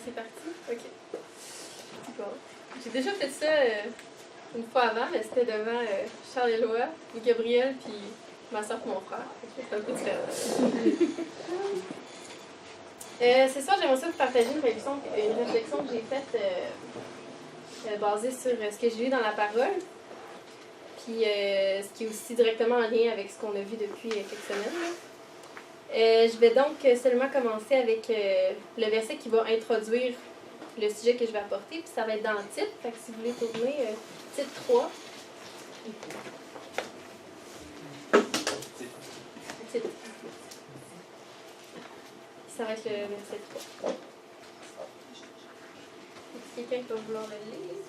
c'est parti? OK. Bon. J'ai déjà fait ça une fois avant, mais c'était devant Charles-Éloi, Gabriel, puis ma soeur et mon frère. C'était un peu différent. C'est ça, j'aimerais ça vous partager une réflexion que j'ai faite basée sur ce que j'ai lu dans la parole, puis ce qui est aussi directement en lien avec ce qu'on a vu depuis quelques semaines. Je vais donc seulement commencer avec le verset qui va introduire le sujet que je vais apporter, puis ça va être dans le titre. Fait que si vous voulez tourner, titre 3. Titre. Ça va être le verset 3. Est-ce quelqu'un qui va vouloir le lire?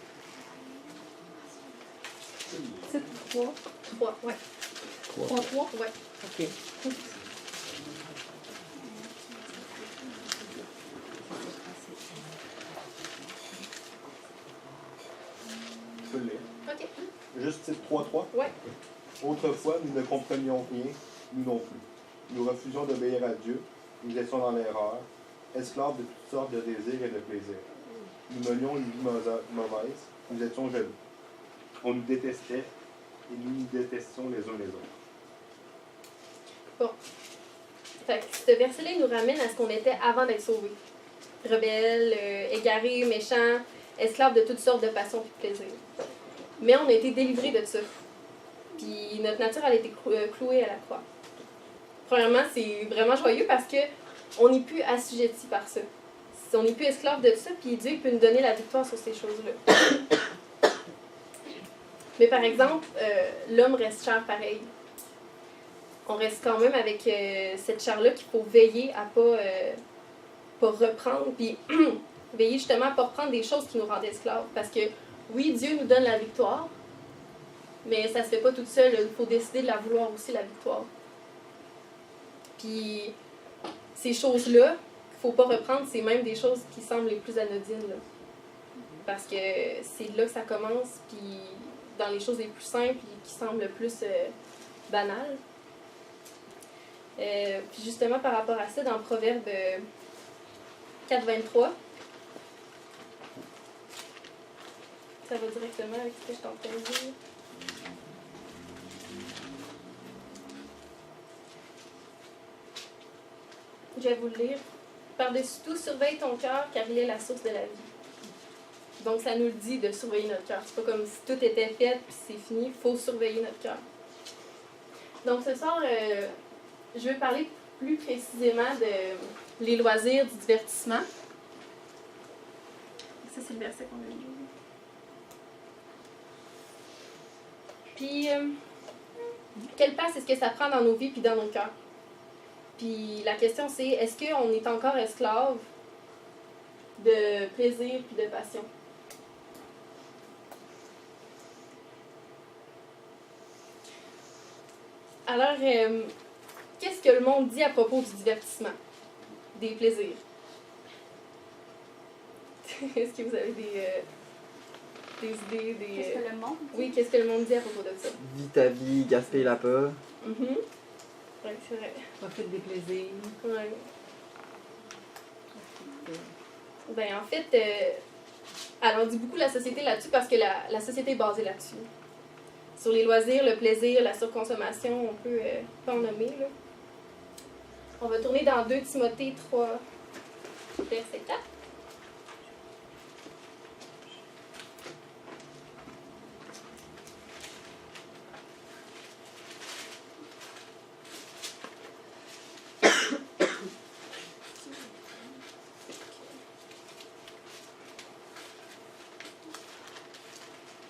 Titre 3. 3, ouais. 3? Ouais. OK. Je peux le lire. OK. Juste titre 3.3. Ouais. Autrefois, nous ne comprenions rien, nous non plus. Nous refusions d'obéir à Dieu, nous étions dans l'erreur, esclaves de toutes sortes de désirs et de plaisirs. Nous menions une vie mauvaise, nous étions jaloux. On nous détestait et nous nous détestions les uns les autres. Bon. Fait que ce verset-là, il nous ramène à ce qu'on était avant d'être sauvés. Rebelles, égarés, méchants, esclaves de toutes sortes de passions et de plaisirs. Mais on a été délivrés de ça. Puis notre nature, elle a été clouée à la croix. Premièrement, c'est vraiment joyeux parce que on n'est plus assujetti par ça. On n'est plus esclave de ça, puis Dieu peut nous donner la victoire sur ces choses-là. Mais par exemple, l'homme reste cher pareil. On reste quand même avec cette chair-là qu'il faut veiller à pas reprendre, puis veiller justement à ne pas reprendre des choses qui nous rendent esclaves. Parce que oui, Dieu nous donne la victoire, mais ça ne se fait pas toute seule. Il faut décider de la vouloir aussi, la victoire. Puis ces choses-là, qu'il ne faut pas reprendre, c'est même des choses qui semblent les plus anodines. Là. Parce que c'est là que ça commence, puis dans les choses les plus simples, qui semblent le plus banales. Puis justement, par rapport à ça, dans Proverbe 4.23, ça va directement avec ce que je suis en train de dire. Je vais vous le lire. Par-dessus tout, surveille ton cœur, car il est la source de la vie. Donc, ça nous le dit de surveiller notre cœur. C'est pas comme si tout était fait puis c'est fini. Il faut surveiller notre cœur. Donc, ce soir, je veux parler plus précisément de les loisirs, du divertissement. Ça, c'est le verset qu'on a lu. Puis, quelle place est-ce que ça prend dans nos vies puis dans nos cœurs? Puis la question c'est, est-ce qu'on est encore esclave de plaisir puis de passion? Alors, qu'est-ce que le monde dit à propos du divertissement, des plaisirs? Est-ce que vous avez des idées, des... Qu'est-ce que le monde dit? Oui, qu'est-ce que le monde dit à propos de ça? Vis ta vie, gaspille-la pas. Oui, c'est vrai. Profite des plaisirs. Ouais. Ben, en fait, elle en dit beaucoup la société là-dessus parce que la société est basée là-dessus. Sur les loisirs, le plaisir, la surconsommation, on peut pas en nommer. Là. On va tourner dans 2 Timothée 3, verset 4.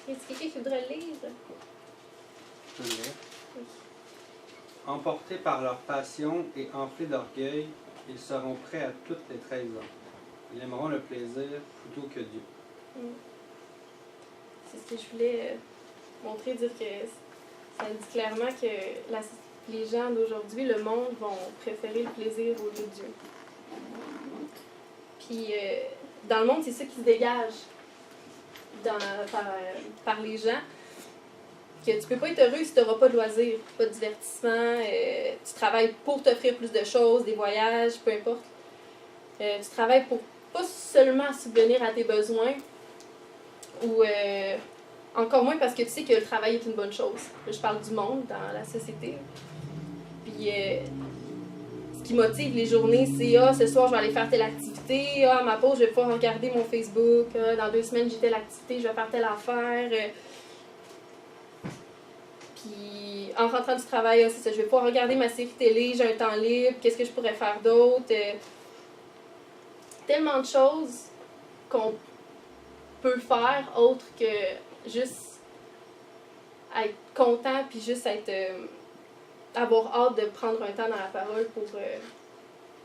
Est-ce quelqu'un qui voudrait le lire? Je peux le lire. Emportés par leur passion et enflés d'orgueil, ils seront prêts à toutes les trahisons. Ils aimeront le plaisir plutôt que Dieu. C'est ce que je voulais montrer, dire que ça dit clairement que les gens d'aujourd'hui, le monde, vont préférer le plaisir au lieu de Dieu. Puis, dans le monde, c'est ça qui se dégage par les gens. Que tu peux pas être heureux si tu n'auras pas de loisirs, pas de divertissement. Tu travailles pour t'offrir plus de choses, des voyages, peu importe. Tu travailles pour pas seulement à subvenir à tes besoins, ou encore moins parce que tu sais que le travail est une bonne chose. Là, je parle du monde dans la société. Puis ce qui motive les journées, c'est ce soir je vais aller faire telle activité, à ma pause je vais pouvoir regarder mon Facebook, dans 2 semaines j'ai telle activité, je vais faire telle affaire. Puis en rentrant du travail, c'est ça, je vais pouvoir regarder ma série télé, j'ai un temps libre, qu'est-ce que je pourrais faire d'autre. Tellement de choses qu'on peut faire autre que juste être content puis juste être avoir hâte de prendre un temps dans la parole pour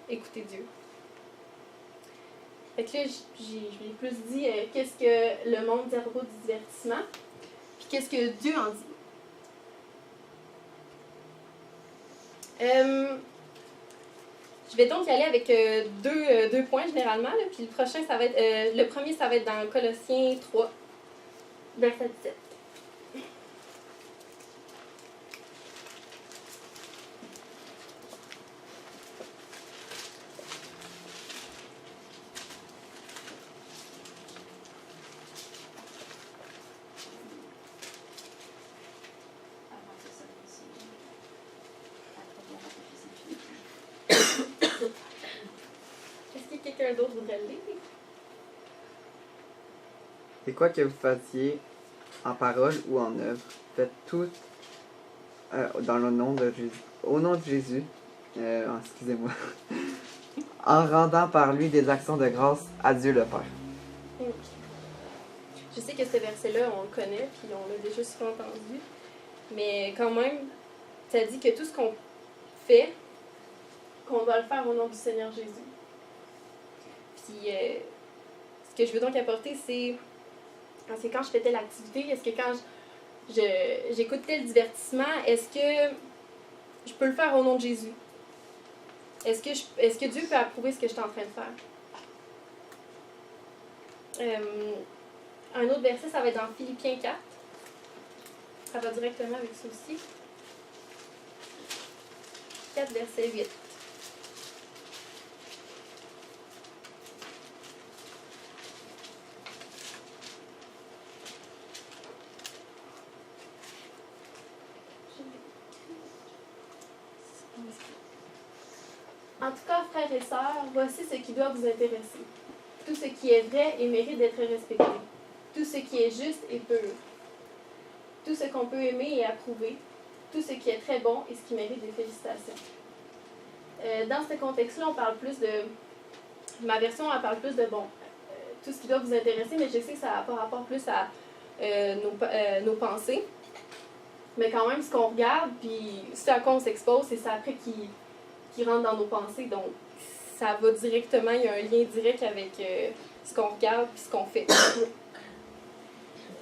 écouter Dieu. Fait que là, j'ai plus dit qu'est-ce que le monde dit à propos du divertissement, puis qu'est-ce que Dieu en dit. Je vais donc y aller avec deux points généralement, là, puis le premier ça va être dans Colossiens 3, verset 17. Est-ce que quelqu'un d'autre voudrait le lire? Et quoi que vous fassiez en parole ou en œuvre, faites tout dans le nom de Jésus. Au nom de Jésus, excusez-moi, en rendant par lui des actions de grâce à Dieu le Père. Je sais que ce verset-là, on le connaît, puis on l'a déjà souvent entendu, mais quand même, ça dit que tout ce qu'on fait, qu'on doit le faire au nom du Seigneur Jésus. Puis, ce que je veux donc apporter, c'est quand je fais telle activité, est-ce que quand j'écoute tel divertissement, est-ce que je peux le faire au nom de Jésus? Est-ce que Dieu peut approuver ce que je suis en train de faire? Un autre verset, ça va être dans Philippiens 4. Ça va directement avec ça aussi. 4, verset 8. En tout cas, frères et sœurs, voici ce qui doit vous intéresser. Tout ce qui est vrai et mérite d'être respecté. Tout ce qui est juste et pur. Tout ce qu'on peut aimer et approuver. Tout ce qui est très bon et ce qui mérite des félicitations. Dans ce contexte-là, on parle plus de... Ma version, elle parle plus de, tout ce qui doit vous intéresser, mais je sais que ça n'a pas rapport plus à nos pensées. Mais quand même, ce qu'on regarde, puis ce à quoi on s'expose, c'est ça après qui rentre dans nos pensées. Donc, ça va directement, il y a un lien direct avec ce qu'on regarde et ce qu'on fait.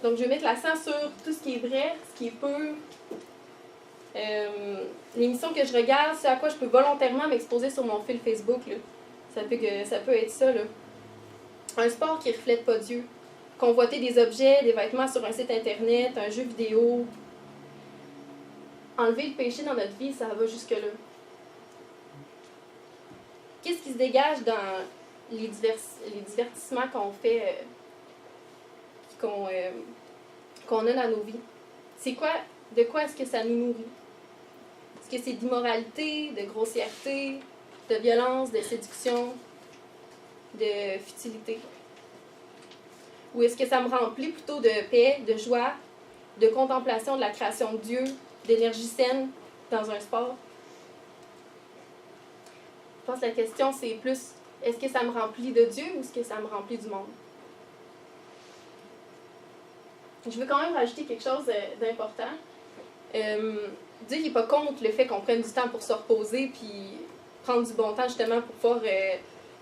Donc, je vais mettre l'accent sur tout ce qui est vrai, ce qui est pur. L'émission que je regarde, c'est à quoi je peux volontairement m'exposer sur mon fil Facebook. Là. Ça peut être ça. Là. Un sport qui ne reflète pas Dieu. Convoiter des objets, des vêtements sur un site internet, un jeu vidéo. Enlever le péché dans notre vie, ça va jusque-là. Qu'est-ce qui se dégage dans les divertissements qu'on fait, qu'on a dans nos vies? De quoi est-ce que ça nous nourrit? Est-ce que c'est d'immoralité, de grossièreté, de violence, de séduction, de futilité? Ou est-ce que ça me remplit plutôt de paix, de joie, de contemplation de la création de Dieu, d'énergie saine dans un sport? Je pense que la question, c'est plus, est-ce que ça me remplit de Dieu ou est-ce que ça me remplit du monde? Je veux quand même rajouter quelque chose d'important. Dieu n'est pas contre le fait qu'on prenne du temps pour se reposer puis prendre du bon temps justement pour pouvoir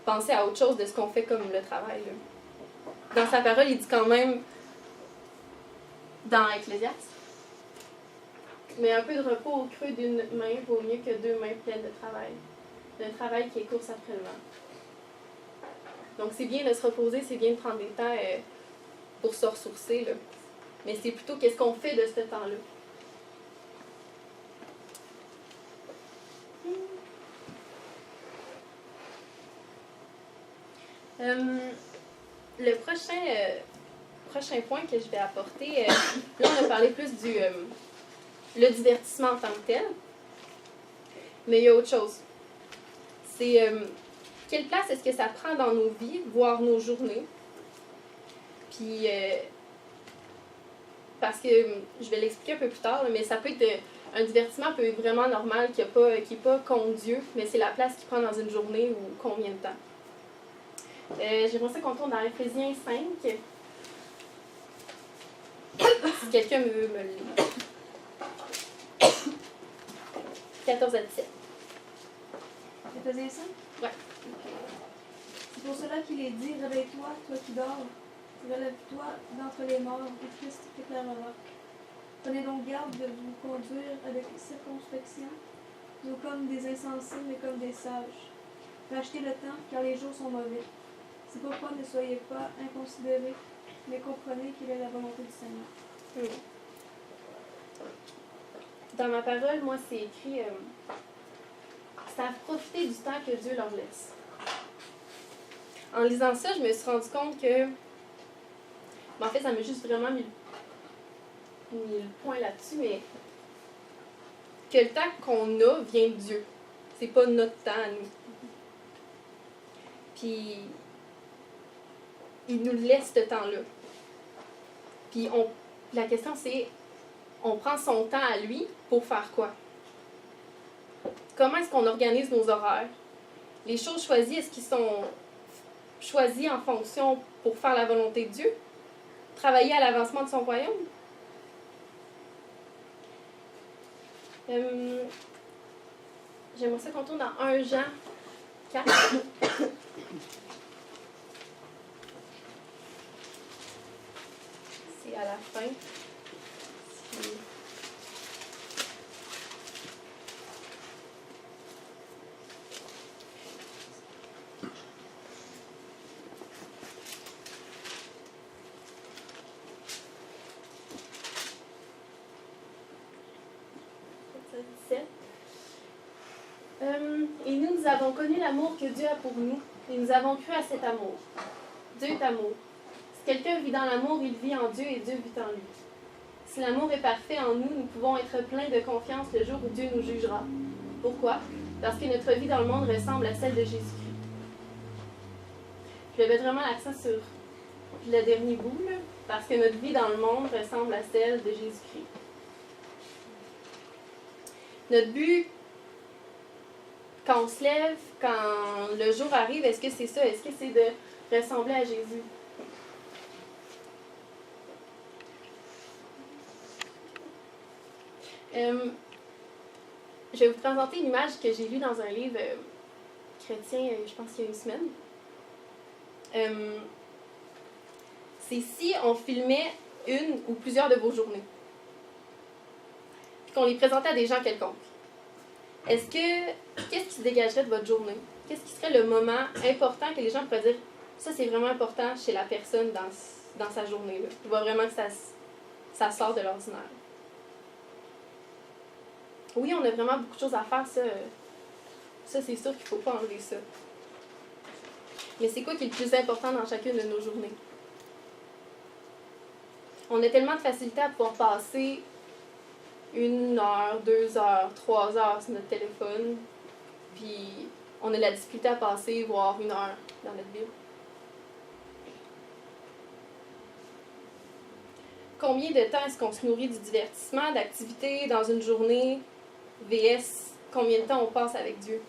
penser à autre chose de ce qu'on fait comme le travail. Là. Dans sa parole, il dit quand même, dans Ecclésiaste, mais un peu de repos au creux d'une main vaut mieux que 2 mains pleines de travail. D'un travail qui est course après le vent. Donc c'est bien de se reposer, c'est bien de prendre des temps pour se ressourcer. Là. Mais c'est plutôt qu'est-ce qu'on fait de ce temps-là. Le prochain point que je vais apporter, là on a parlé plus du le divertissement en tant que tel, mais il y a autre chose. C'est quelle place est-ce que ça prend dans nos vies, voire nos journées. Puis, parce que je vais l'expliquer un peu plus tard, mais ça peut être un divertissement peut être vraiment normal qui n'est pas contre Dieu, mais c'est la place qu'il prend dans une journée ou combien de temps. J'aimerais ça qu'on tourne dans Éphésiens 5. Si quelqu'un veut me le lire. 14 à 17. Éphésiens 5? Ouais. C'est pour cela qu'il est dit, réveille-toi, toi qui dors, relève-toi d'entre les morts, et Christ t'éclairera. Prenez donc garde de vous conduire avec circonspection, non comme des insensés, mais comme des sages. Rachetez le temps, car les jours sont mauvais. C'est pourquoi ne soyez pas inconsidérés, mais comprenez quelle est la volonté du Seigneur. Dans ma parole, moi, c'est écrit c'est à profiter du temps que Dieu leur laisse. En lisant ça, je me suis rendu compte que en fait, ça m'a juste vraiment mis le point là-dessus, mais que le temps qu'on a vient de Dieu. C'est pas notre temps à nous. Puis, il nous laisse ce temps-là. Puis, la question c'est, on prend son temps à lui pour faire quoi? Comment est-ce qu'on organise nos horaires? Les choses choisies, est-ce qu'ils sont choisis en fonction pour faire la volonté de Dieu? Travailler à l'avancement de son royaume? J'aimerais ça qu'on tourne dans 1 Jean 4. C'est à la fin. Et nous avons connu l'amour que Dieu a pour nous, et nous avons cru à cet amour. Dieu est amour. Si quelqu'un vit dans l'amour, il vit en Dieu et Dieu vit en lui. Si l'amour est parfait en nous, nous pouvons être pleins de confiance le jour où Dieu nous jugera. Pourquoi? Parce que notre vie dans le monde ressemble à celle de Jésus-Christ. Je vais mettre vraiment l'accent sur le dernier bout, là, parce que notre vie dans le monde ressemble à celle de Jésus-Christ. Notre but, quand on se lève, quand le jour arrive, est-ce que c'est ça? Est-ce que c'est de ressembler à Jésus? Je vais vous présenter une image que j'ai lue dans un livre chrétien, je pense qu'il y a une semaine. C'est si on filmait une ou plusieurs de vos journées, puis qu'on les présentait à des gens quelconques. Qu'est-ce qui se dégagerait de votre journée? Qu'est-ce qui serait le moment important que les gens pourraient dire, ça c'est vraiment important chez la personne dans sa journée-là. Je vois vraiment que ça sort de l'ordinaire. Oui, on a vraiment beaucoup de choses à faire, ça c'est sûr qu'il ne faut pas enlever ça. Mais c'est quoi qui est le plus important dans chacune de nos journées? On a tellement de facilité à pouvoir passer 1 heure, 2 heures, 3 heures sur notre téléphone, puis on a la difficulté à passer, voire 1 heure dans notre Bible. Combien de temps est-ce qu'on se nourrit du divertissement, d'activités dans une journée, vs combien de temps on passe avec Dieu?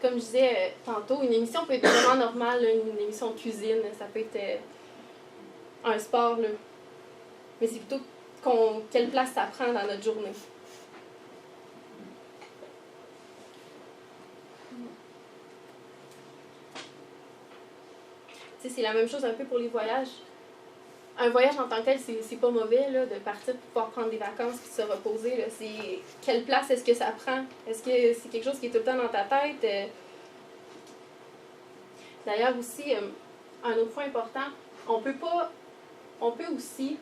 Comme je disais tantôt, une émission peut être vraiment normale, là, une émission de cuisine, ça peut être un sport, là. Mais c'est plutôt quelle place ça prend dans notre journée. Tu sais, c'est la même chose un peu pour les voyages. Un voyage en tant que tel, c'est pas mauvais là, de partir pour pouvoir prendre des vacances et se reposer. Là. C'est quelle place est-ce que ça prend? Est-ce que c'est quelque chose qui est tout le temps dans ta tête? D'ailleurs aussi, un autre point important, on peut aussi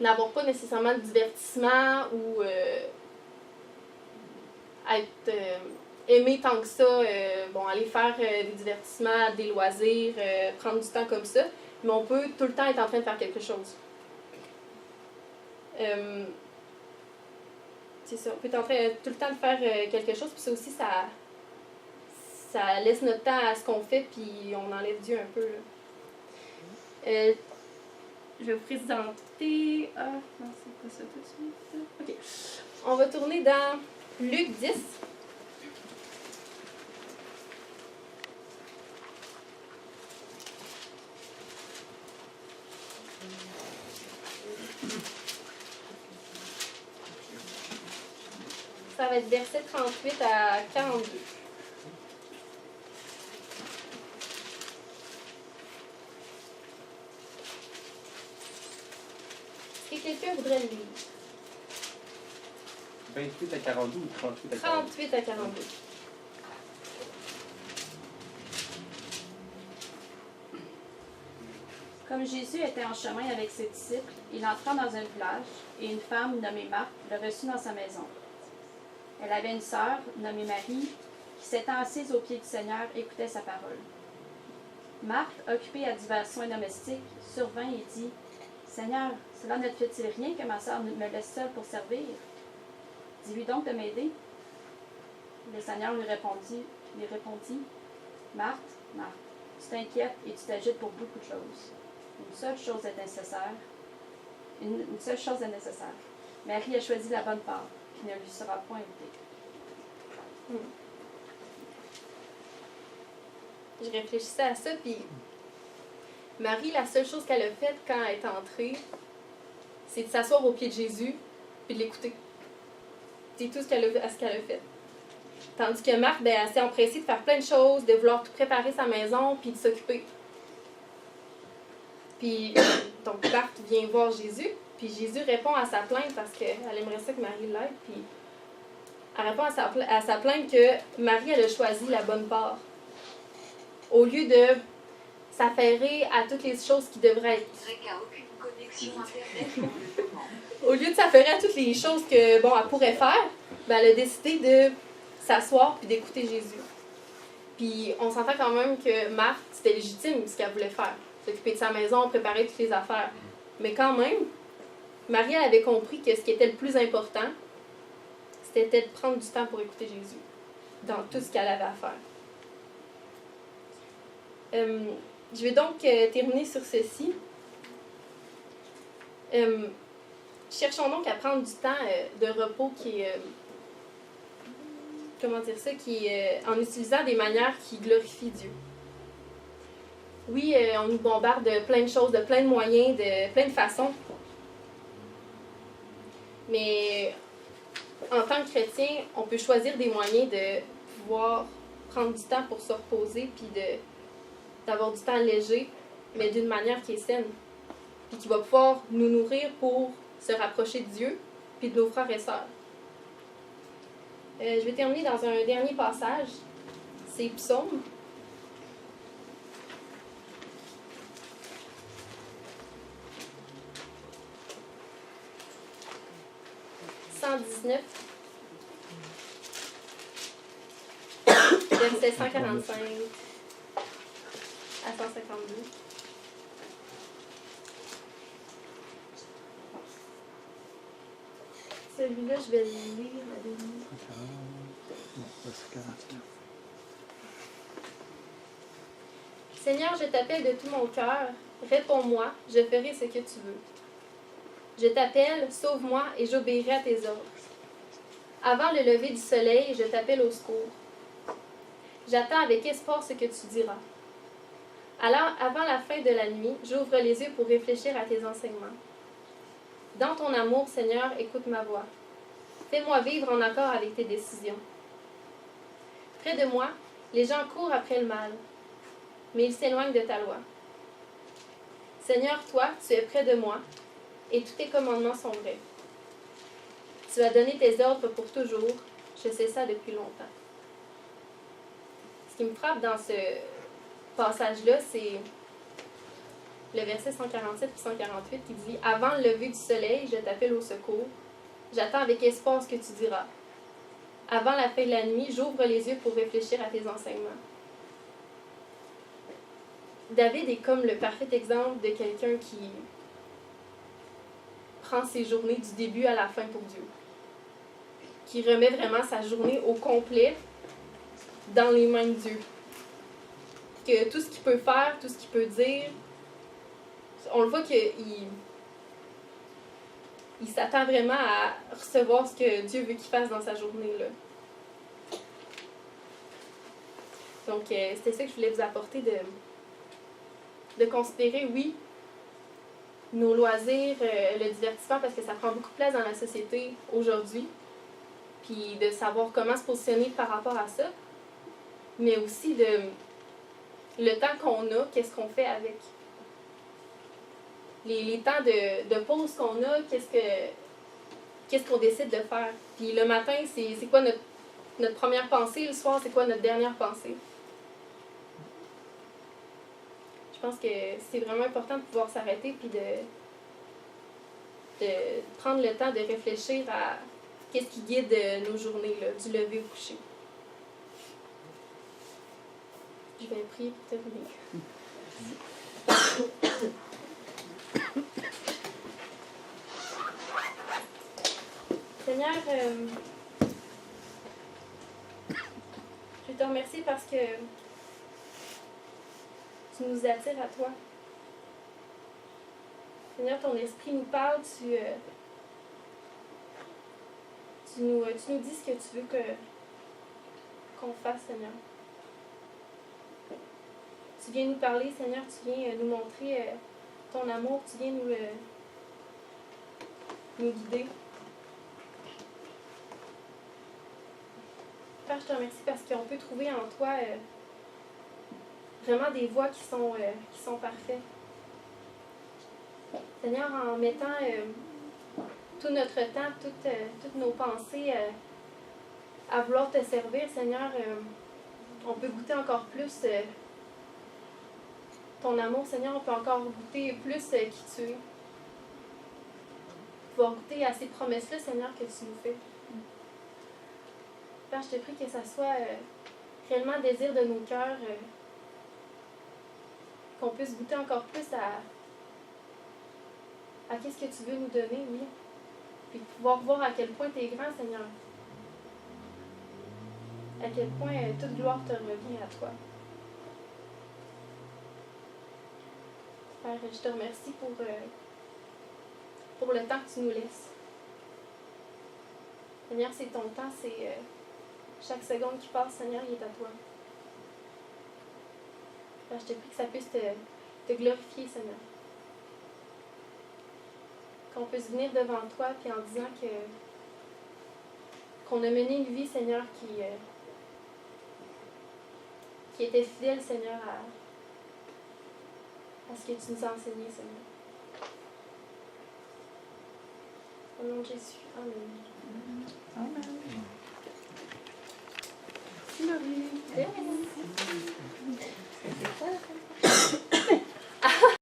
n'avoir pas nécessairement de divertissement ou être aimer tant que ça, aller faire des divertissements, des loisirs, prendre du temps comme ça, mais on peut tout le temps être en train de faire quelque chose. C'est ça, on peut être en train tout le temps de faire quelque chose, puis ça aussi, ça laisse notre temps à ce qu'on fait, puis on enlève Dieu un peu. Là. Je vais vous présenter... Ah, non, c'est pas ça tout de suite. OK. On va tourner dans Luc 10. Ça va être verset 38 à 42. Est-ce que quelqu'un voudrait le lire? 28 à 42 ou 38 à 42? 38 à 42. Comme Jésus était en chemin avec ses disciples, il entra dans un village, et une femme nommée Marthe le reçut dans sa maison. Elle avait une sœur, nommée Marie, qui s'étant assise aux pieds du Seigneur, écoutait sa parole. Marthe, occupée à divers soins domestiques, survint et dit, « Seigneur, cela ne te fait-il rien que ma sœur me laisse seule pour servir? Dis-lui donc de m'aider. » Le Seigneur lui répondit, « Marthe, Marthe, tu t'inquiètes et tu t'agites pour beaucoup de choses. Une seule chose est nécessaire. Marie a choisi la bonne part, qui ne lui sera point ôtée. » Je réfléchissais à ça, puis Marie, la seule chose qu'elle a faite quand elle est entrée, c'est de s'asseoir aux pieds de Jésus puis de l'écouter. C'est tout ce qu'elle a fait. Tandis que Marthe, elle s'est empressée de faire plein de choses, de vouloir tout préparer sa maison puis de s'occuper. Puis, donc, Marthe vient voir Jésus, puis Jésus répond à sa plainte parce qu'elle aimerait ça que Marie l'aide, puis elle répond à sa plainte que Marie, elle a choisi la bonne part. Au lieu de s'affairer à toutes les choses qui devraient être. Au lieu de s'affairer à toutes les choses que, elle pourrait faire, elle a décidé de s'asseoir puis d'écouter Jésus. Puis on s'entend quand même que Marthe, c'était légitime ce qu'elle voulait faire. S'occuper de sa maison, préparer toutes les affaires. Mais quand même, Marie, elle avait compris que ce qui était le plus important, c'était de prendre du temps pour écouter Jésus dans tout ce qu'elle avait à faire. Je vais donc terminer sur ceci. Cherchons donc à prendre du temps de repos qui est... en utilisant des manières qui glorifient Dieu. Oui, on nous bombarde de plein de choses, de plein de moyens, de plein de façons. Mais en tant que chrétien, on peut choisir des moyens de pouvoir prendre du temps pour se reposer puis d'avoir du temps léger, mais d'une manière qui est saine. Puis qui va pouvoir nous nourrir pour se rapprocher de Dieu puis de nos frères et sœurs. Je vais terminer dans un dernier passage. C'est Psaume. Verset 145 à 152. Celui-là, je vais le lire la dernière. Seigneur, je t'appelle de tout mon cœur. Réponds-moi, je ferai ce que tu veux. Je t'appelle, sauve-moi et j'obéirai à tes ordres. Avant le lever du soleil, je t'appelle au secours. J'attends avec espoir ce que tu diras. Alors, avant la fin de la nuit, j'ouvre les yeux pour réfléchir à tes enseignements. Dans ton amour, Seigneur, écoute ma voix. Fais-moi vivre en accord avec tes décisions. Près de moi, les gens courent après le mal, mais ils s'éloignent de ta loi. Seigneur, toi, tu es près de moi, et tous tes commandements sont vrais. Tu as donné tes ordres pour toujours, je sais ça depuis longtemps. Ce qui me frappe dans ce passage-là, c'est le verset 147 et 148 qui dit « Avant le lever du soleil, je t'appelle au secours. J'attends avec espoir ce que tu diras. Avant la fin de la nuit, j'ouvre les yeux pour réfléchir à tes enseignements. David est comme le parfait exemple de quelqu'un qui prend ses journées du début à la fin pour Dieu. Qui remet vraiment sa journée au complet dans les mains de Dieu. Que tout ce qu'il peut faire, tout ce qu'il peut dire, on le voit qu'il s'attend vraiment à recevoir ce que Dieu veut qu'il fasse dans sa journée, là. Donc, c'était ça que je voulais vous apporter, de considérer, oui, nos loisirs, le divertissement, parce que ça prend beaucoup de place dans la société aujourd'hui, puis de savoir comment se positionner par rapport à ça, mais aussi le temps qu'on a, qu'est-ce qu'on fait avec. Les temps de pause qu'on a, qu'est-ce qu'on décide de faire. Puis le matin, c'est quoi notre première pensée, le soir, c'est quoi notre dernière pensée. Je pense que c'est vraiment important de pouvoir s'arrêter puis de prendre le temps de réfléchir à qu'est-ce qui guide nos journées, là, du lever au coucher. Je vais prier pour terminer. Seigneur, je te remercie parce que tu nous attires à toi. Seigneur, ton esprit nous parle, tu nous dis ce que tu veux qu'on fasse, Seigneur. Tu viens nous parler, Seigneur, tu viens nous montrer ton amour, tu viens nous guider. Père, je te remercie parce qu'on peut trouver en toi vraiment des voies qui sont parfaites. Seigneur, en mettant tout notre temps, toutes nos pensées à vouloir te servir, Seigneur, on peut goûter encore plus ton amour, Seigneur, on peut encore goûter plus qui tu es. Pouvoir goûter à ces promesses-là, Seigneur, que tu nous fais. Père, je te prie que ça soit réellement désir de nos cœurs, qu'on puisse goûter encore plus à qu'est-ce que tu veux nous donner, oui. Puis pouvoir voir à quel point tu es grand, Seigneur. À quel point toute gloire te revient à toi. Père, je te remercie pour le temps que tu nous laisses. Seigneur, c'est ton temps, c'est chaque seconde qui passe, Seigneur, il est à toi. Père, je te prie que ça puisse te glorifier, Seigneur. Qu'on puisse venir devant toi puis en disant qu'on a mené une vie, Seigneur, qui était fidèle, Seigneur, à ce que tu nous as enseigné, Seigneur. Au nom de Jésus. Amen.